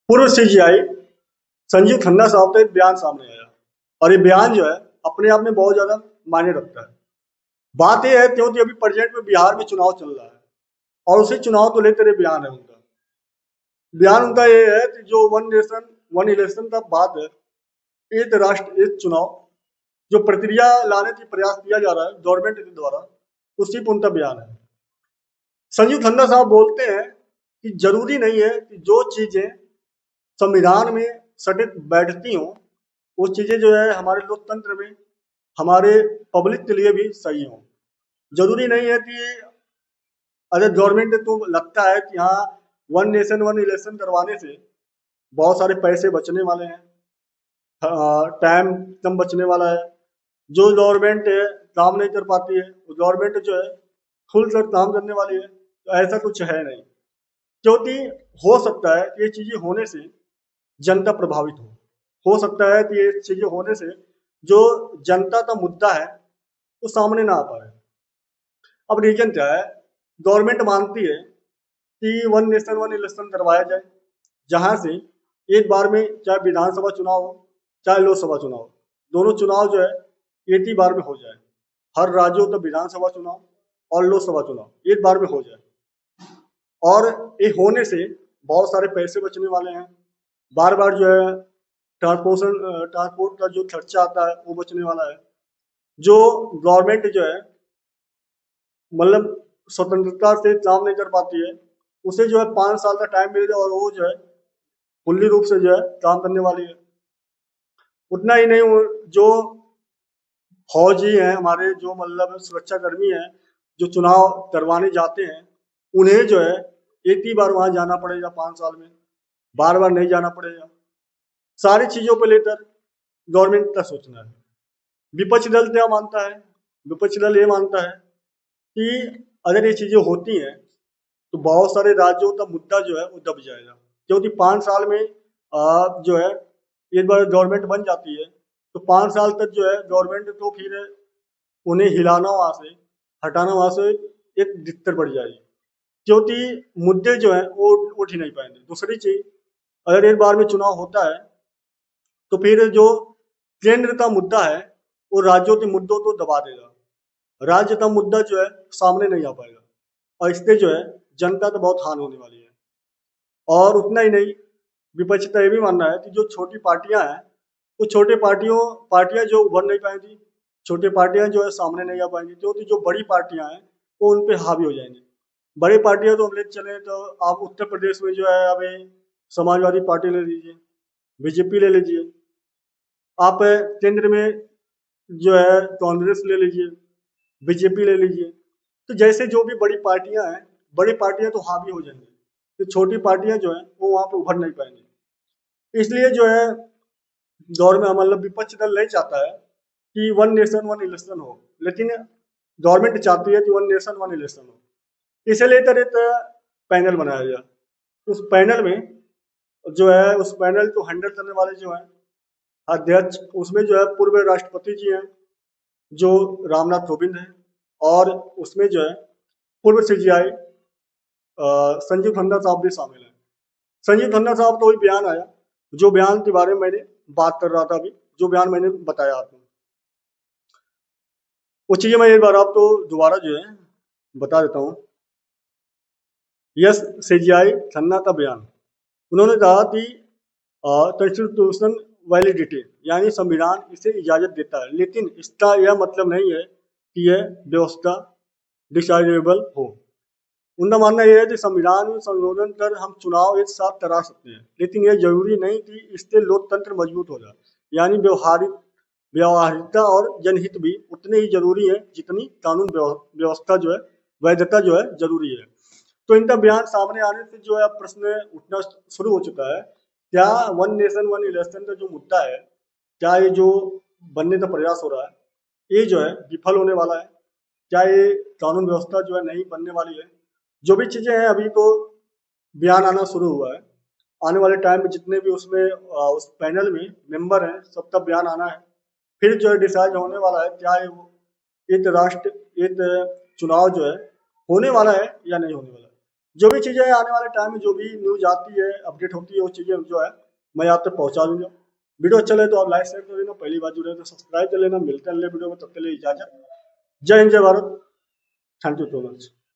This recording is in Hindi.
पूर्व सीजीआई संजीव खन्ना साहब का एक बयान सामने आया और ये बयान जो है अपने आप में बहुत ज्यादा मायने रखता है। बात यह है क्योंकि अभी प्रेजेंट में बिहार में चुनाव चल रहा है और उसी चुनाव को लेकर ये बयान है उनका। बयान उनका ये है कि जो वन नेशन वन इलेक्शन का बात है, एक राष्ट्र एक चुनाव जो प्रक्रिया लाने की प्रयास किया जा रहा है गवर्नमेंट के द्वारा, उसी पर उनका बयान है। संजीव खन्ना साहब बोलते हैं कि जरूरी नहीं है कि जो चीजें संविधान में सटिक बैठती हों वो चीजें जो है हमारे लोकतंत्र में हमारे पब्लिक के लिए भी सही हों। जरूरी नहीं है कि अगर गवर्नमेंट को लगता है कि हाँ वन नेशन वन इलेक्शन करवाने से बहुत सारे पैसे बचने वाले हैं, टाइम कम बचने वाला है, जो गवर्नमेंट काम नहीं कर पाती है वो गवर्नमेंट जो है खुल कर काम करने वाली है, तो ऐसा कुछ है नहीं। क्योंकि हो सकता है कि ये चीजें होने से जनता प्रभावित हो सकता है कि ये चीजें होने से जो जनता का मुद्दा है वो सामने ना आ पाए। अब रीजन क्या है, गवर्नमेंट मानती है कि वन नेशन वन इलेक्शन करवाया जाए, जहां से एक बार में चाहे विधानसभा चुनाव हो चाहे लोकसभा चुनाव हो, दोनों चुनाव जो है एक ही बार में हो जाए। हर राज्यों का विधानसभा चुनाव और लोकसभा चुनाव एक बार में हो जाए और ये होने से बहुत सारे पैसे बचने वाले हैं। बार बार जो है ट्रांसपोर्ट का जो खर्चा आता है वो बचने वाला है। जो गवर्नमेंट जो है मतलब स्वतंत्रता से काम नहीं कर पाती है, उसे जो है 5 साल का टाइम मिल जाए और वो जो है फुल्ली रूप से जो है काम करने वाली है। उतना ही नहीं, जो फौजी हैं हमारे, जो मतलब सुरक्षा कर्मी हैं जो चुनाव करवाने जाते हैं, उन्हें जो है एक ही बार वहां जाना पड़ेगा 5 साल में, बार बार नहीं जाना पड़ेगा। सारी चीजों को लेकर गवर्नमेंट का सोचना है। विपक्ष दल क्या मानता है, विपक्ष दल ये मानता है कि अगर ये चीजें होती हैं तो बहुत सारे राज्यों का मुद्दा जो है वो दब जाएगा। क्योंकि 5 साल में जो है एक बार गवर्नमेंट बन जाती है तो 5 साल तक जो है गवर्नमेंट तो फिर उन्हें हिलाना वहां से, हटाना वहां से एक दिक्कत बढ़ जाएगी, क्योंकि मुद्दे जो है वो उठ ही नहीं पाएंगे। दूसरी चीज, अगर एक बार में चुनाव होता है तो फिर जो केंद्र का मुद्दा है वो राज्यों के मुद्दों को दबा देगा, राज्य का मुद्दा जो है सामने नहीं आ पाएगा और इससे जो है जनता तो बहुत हानि होने वाली है। और उतना ही नहीं, विपक्ष का ये भी मानना है कि जो छोटी पार्टियां हैं वो पार्टियां जो उभर नहीं पाएंगी, छोटी पार्टियां जो है सामने नहीं आ पाएंगी, क्योंकि जो बड़ी पार्टियां हैं वो उन पे हावी हो जाएंगी। बड़ी पार्टियां तो हम ले चले तो आप उत्तर प्रदेश में जो है अभी समाजवादी पार्टी ले लीजिए, बीजेपी ले लीजिए, आप केंद्र में जो है कांग्रेस ले लीजिए, बीजेपी ले लीजिए, तो जैसे जो भी बड़ी पार्टियां हैं, बड़ी पार्टियां तो हावी हो जाएंगी, तो छोटी पार्टियां जो है वो वहां पे उभर नहीं पाएंगी। इसलिए जो है गवर्नमेंट मतलब विपक्ष दल नहीं चाहता है कि वन नेशन वन इलेक्शन हो, लेकिन गवर्नमेंट चाहती है कि वन नेशन वन इलेक्शन हो। इसे लेकर एक पैनल बनाया गया। उस पैनल में जो है उस पैनल को हैंडल करने वाले जो है अध्यक्ष, उसमें जो है पूर्व राष्ट्रपति जी हैं जो रामनाथ कोविंद हैं, और उसमें जो है पूर्व सीजीआई संजीव खन्ना साहब भी शामिल हैं। संजीव खन्ना साहब तो वही बयान आया जो बयान के बारे में मैंने बात कर रहा था अभी, जो बयान मैंने बताया आपको, वो चीजें मैं एक बार आपको दोबारा जो है बता देता हूँ। यस सीजीआई खन्ना का बयान, उन्होंने कहा कि कॉन्स्टिट्यूशन वैलिडिटी यानी संविधान इसे इजाजत देता है, लेकिन इसका यह मतलब नहीं है कि यह व्यवस्था डिसाइडेबल हो। उनका मानना यह है कि संविधान में संशोधन कर हम चुनाव एक साथ करा सकते हैं, लेकिन यह जरूरी नहीं कि इससे लोकतंत्र मजबूत हो जाए। यानी व्यवहारिकता और जनहित भी उतने ही जरूरी है जितनी कानून व्यवस्था जो है, वैधता जो है जरूरी है। तो इनका बयान सामने आने से जो है प्रश्न उठना शुरू हो चुका है, क्या वन नेशन वन इलेक्शन का जो मुद्दा है, क्या ये जो बनने का प्रयास हो रहा है ये जो है विफल होने वाला है, क्या ये कानून व्यवस्था जो है नहीं बनने वाली है। जो भी चीजें हैं अभी तो बयान आना शुरू हुआ है, आने वाले टाइम में जितने भी उसमें उस पैनल में मेंबर हैं सबका बयान आना है, फिर जो है डिसाइड होने वाला है क्या एक राष्ट्र एक चुनाव जो है होने वाला है या नहीं होने वाला है। जो भी चीज़ें आने वाले टाइम में जो भी न्यूज आती है, अपडेट होती है, वो चीज़ें जो है मैं आप तक पहुंचा दूंगा। वीडियो अच्छा लगे तो आप लाइक शेयर कर देना, पहली बार जुड़े तो सब्सक्राइब कर लेना। मिलते हैं अगले वीडियो में, तब तक के लिए इजाजत। जय हिंद, जय Bharat. Thank you so much.